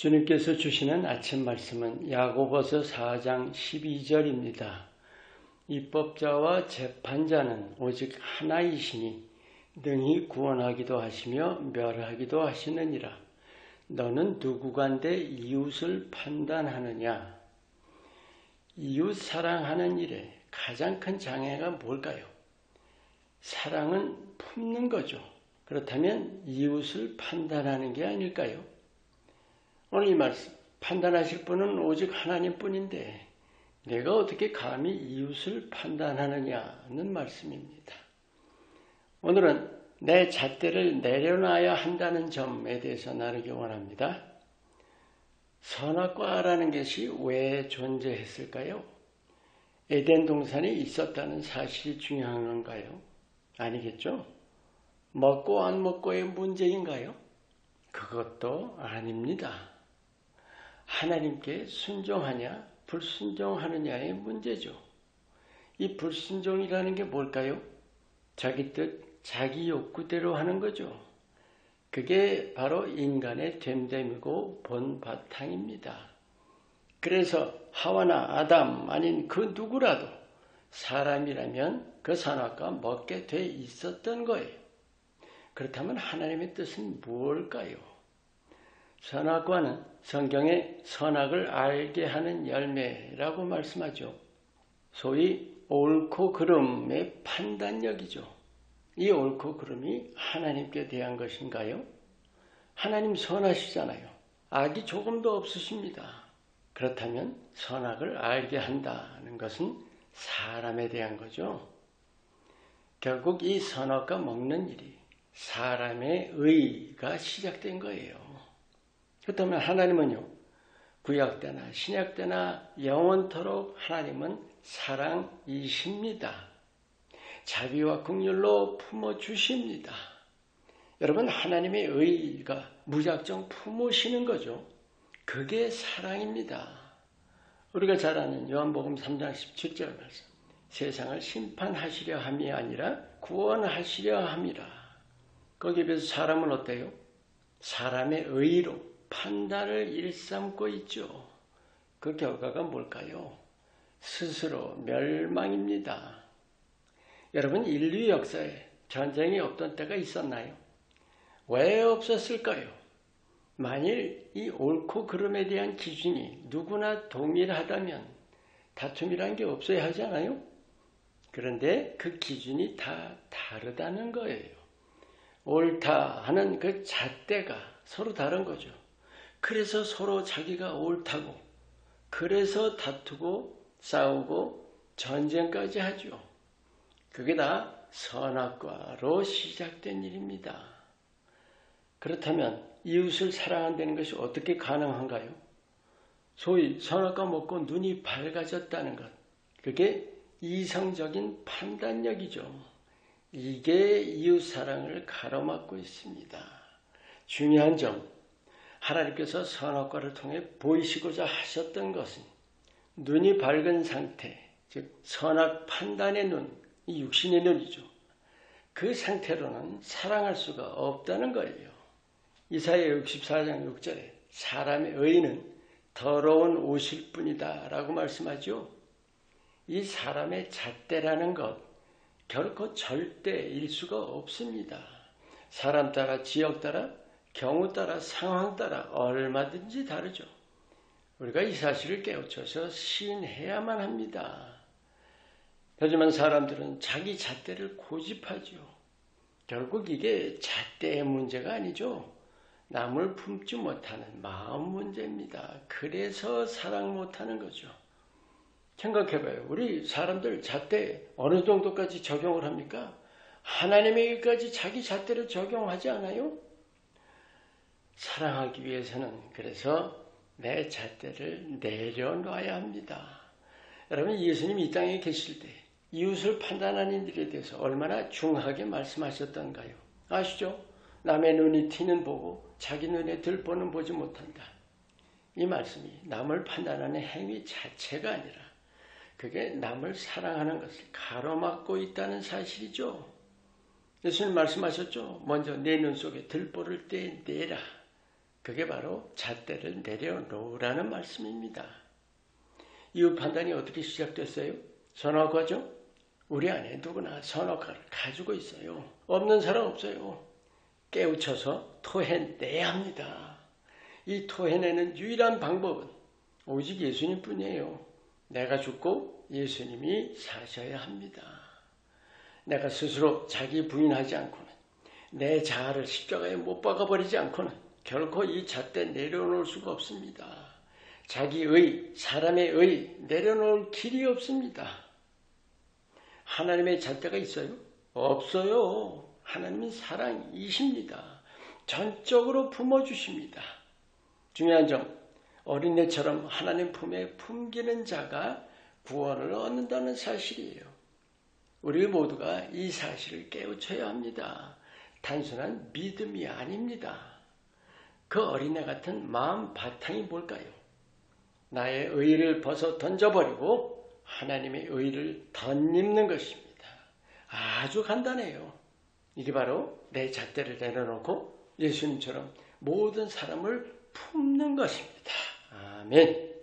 주님께서 주시는 아침 말씀은 야고보서 4장 12절입니다. 입법자와 재판자는 오직 하나이시니 능히 구원하기도 하시며 멸하기도 하시느니라. 너는 누구간데 이웃을 판단하느냐? 이웃 사랑하는 일에 가장 큰 장애가 뭘까요? 사랑은 품는 거죠. 그렇다면 이웃을 판단하는 게 아닐까요? 오늘 이 말씀, 판단하실 분은 오직 하나님뿐인데 내가 어떻게 감히 이웃을 판단하느냐는 말씀입니다. 오늘은 내 잣대를 내려놔야 한다는 점에 대해서 나누기 원합니다. 선악과라는 것이 왜 존재했을까요? 에덴 동산에 있었다는 사실이 중요한 건가요? 아니겠죠? 먹고 안 먹고의 문제인가요? 그것도 아닙니다. 하나님께 순종하냐 불순종하느냐의 문제죠. 이 불순종이라는 게 뭘까요? 자기 뜻, 자기 욕구대로 하는 거죠. 그게 바로 인간의 됨됨이고 본바탕입니다. 그래서 하와나 아담 아닌 그 누구라도 사람이라면 그 선악과 먹게 돼 있었던 거예요. 그렇다면 하나님의 뜻은 무엇일까요? 선악과는 성경에 선악을 알게 하는 열매라고 말씀하죠. 소위 옳고 그름의 판단력이죠. 이 옳고 그름이 하나님께 대한 것인가요? 하나님 선하시잖아요. 악이 조금도 없으십니다. 그렇다면 선악을 알게 한다는 것은 사람에 대한 거죠. 결국 이 선악과 먹는 일이 사람의 의가 시작된 거예요. 그렇다면 하나님은요, 구약 때나 신약 때나 영원토록 하나님은 사랑이십니다. 자비와 긍휼로 품어주십니다. 여러분, 하나님의 의가 무작정 품으시는 거죠. 그게 사랑입니다. 우리가 잘 아는 요한복음 3장 17절 말씀. 세상을 심판하시려 함이 아니라 구원하시려 함이라. 거기에 비해서 사람은 어때요? 사람의 의로 판단을 일삼고 있죠. 그 결과가 뭘까요? 스스로 멸망입니다. 여러분, 인류 역사에 전쟁이 없던 때가 있었나요? 왜 없었을까요? 만일 이 옳고 그름에 대한 기준이 누구나 동일하다면 다툼이란 게 없어야 하잖아요? 그런데 그 기준이 다 다르다는 거예요. 옳다 하는 그 잣대가 서로 다른 거죠. 그래서 서로 자기가 옳다고, 그래서 다투고 싸우고 전쟁까지 하죠. 그게 다 선악과로 시작된 일입니다. 그렇다면 이웃을 사랑한다는 것이 어떻게 가능한가요? 소위 선악과 먹고 눈이 밝아졌다는 것, 그게 이성적인 판단력이죠. 이게 이웃 사랑을 가로막고 있습니다. 중요한 점, 하나님께서 선악과를 통해 보이시고자 하셨던 것은 눈이 밝은 상태, 즉 선악 판단의 눈, 이 육신의 눈이죠. 그 상태로는 사랑할 수가 없다는 거예요. 이사야 64장 6절에 사람의 의는 더러운 옷일 뿐이다 라고 말씀하죠. 이 사람의 잣대라는 것 결코 절대일 수가 없습니다. 사람 따라, 지역 따라, 경우 따라, 상황 따라 얼마든지 다르죠. 우리가 이 사실을 깨우쳐서 시인해야만 합니다. 하지만 사람들은 자기 잣대를 고집하죠. 결국 이게 잣대의 문제가 아니죠. 남을 품지 못하는 마음 문제입니다. 그래서 사랑 못하는 거죠. 생각해봐요. 우리 사람들 잣대 어느 정도까지 적용을 합니까? 하나님에게까지 자기 잣대를 적용하지 않아요? 사랑하기 위해서는 그래서 내 잣대를 내려놔야 합니다. 여러분, 예수님이 이 땅에 계실 때 이웃을 판단하는 일에 대해서 얼마나 중하게 말씀하셨던가요? 아시죠? 남의 눈이 튀는 보고 자기 눈에 들보는 보지 못한다. 이 말씀이 남을 판단하는 행위 자체가 아니라 그게 남을 사랑하는 것을 가로막고 있다는 사실이죠. 예수님 말씀하셨죠. 먼저 내 눈 속에 들보를 떼내라. 그게 바로 잣대를 내려놓으라는 말씀입니다. 이웃 판단이 어떻게 시작됐어요? 선악과죠? 우리 안에 누구나 선악과를 가지고 있어요. 없는 사람 없어요. 깨우쳐서 토해내야 합니다. 이 토해내는 유일한 방법은 오직 예수님뿐이에요. 내가 죽고 예수님이 사셔야 합니다. 내가 스스로 자기 부인하지 않고는, 내 자아를 십자가에 못 박아버리지 않고는 결코 이 잣대 내려놓을 수가 없습니다. 자기의, 사람의 의 내려놓을 길이 없습니다. 하나님의 잣대가 있어요? 없어요. 하나님은 사랑이십니다. 전적으로 품어주십니다. 중요한 점, 어린애처럼 하나님 품에 품기는 자가 구원을 얻는다는 사실이에요. 우리 모두가 이 사실을 깨우쳐야 합니다. 단순한 믿음이 아닙니다. 그 어린애 같은 마음 바탕이 뭘까요? 나의 의를 벗어 던져버리고 하나님의 의를 덧입는 것입니다. 아주 간단해요. 이게 바로 내 잣대를 내려놓고 예수님처럼 모든 사람을 품는 것입니다. 아멘.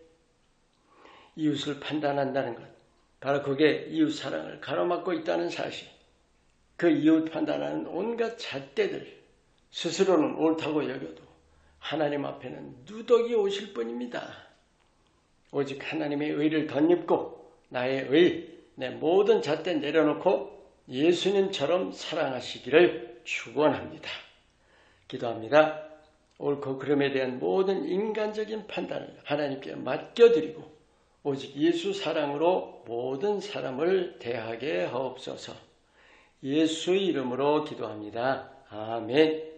이웃을 판단한다는 것, 바로 그게 이웃 사랑을 가로막고 있다는 사실. 그 이웃 판단하는 온갖 잣대들, 스스로는 옳다고 여겨도 하나님 앞에는 누더기 오실 뿐입니다. 오직 하나님의 의를 덧입고 나의 의, 내 모든 잣대 내려놓고 예수님처럼 사랑하시기를 축원합니다. 기도합니다. 옳고 그름에 대한 모든 인간적인 판단을 하나님께 맡겨드리고 오직 예수 사랑으로 모든 사람을 대하게 하옵소서. 예수의 이름으로 기도합니다. 아멘.